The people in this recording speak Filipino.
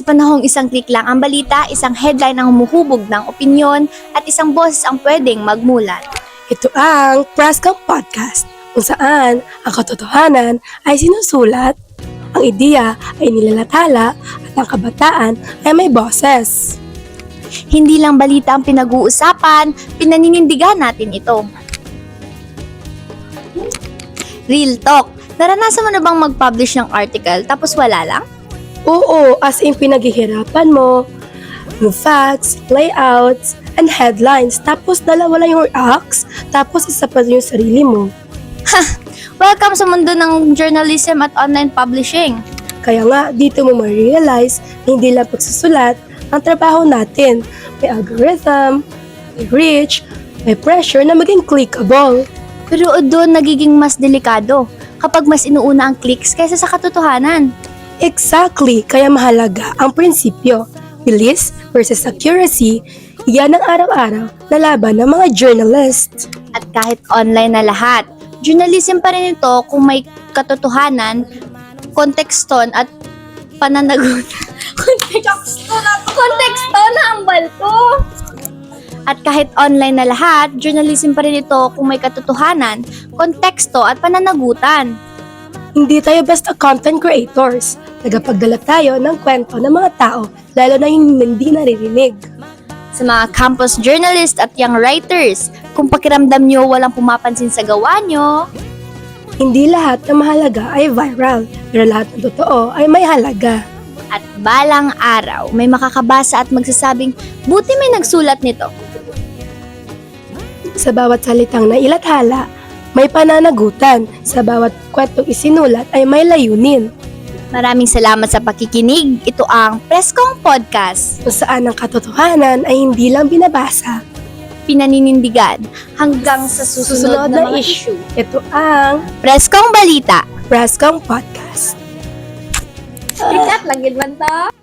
Sa panahong isang click lang ang balita, isang headline ang humuhubog ng opinyon, at isang boses ang pwedeng magmulat. Ito ang Presscom Podcast, kung saan ang katotohanan ay sinusulat, ang ideya ay nilalathala, at ang kabataan ay may boses. Hindi lang balita ang pinag-uusapan, pinaninindigan natin ito. Real talk. Naranasan mo na bang mag-publish ng article tapos wala lang? Oo, as in pinaghihirapan mo, yung facts, layouts, and headlines, tapos dalawa lang yung reacts, tapos isa pa yung sarili mo. Welcome sa mundo ng journalism at online publishing. Kaya nga, dito mo ma-realize na hindi lang pagsusulat ang trabaho natin. May algorithm, may reach, may pressure na maging clickable. Pero doon nagiging mas delikado kapag mas inuuna ang clicks kaysa sa katotohanan. Exactly, kaya mahalaga ang prinsipyo. Bilis versus accuracy, yan ang araw-araw na laban ng mga journalist. At kahit online na lahat, journalism pa rin ito kung may katotohanan, kontekston at pananagutan. Konteksto na ang balto! At kahit online na lahat, journalism pa rin ito kung may katotohanan, konteksto at pananagutan. Hindi tayo basta content creators. Tagapagdala tayo ng kwento ng mga tao, lalo na yung hindi naririnig. Sa mga campus journalists at young writers, kung pakiramdam nyo walang pumapansin sa gawa nyo, Hindi lahat na mahalaga ay viral, pero lahat ng totoo ay may halaga. at balang araw may makakabasa at magsasabing, buti may nagsulat nito. Sa bawat salitang nailathala, may pananagutan. Sa bawat kwentong isinulat ay may layunin. Maraming salamat sa pakikinig. Ito ang Presscom Podcast. Kung saan ang katotohanan ay hindi lang binabasa. Pinaninindigan hanggang sa susunod na mga issue. Ito ang Presscom Balita. Presscom Podcast. Ikat, lagid man to.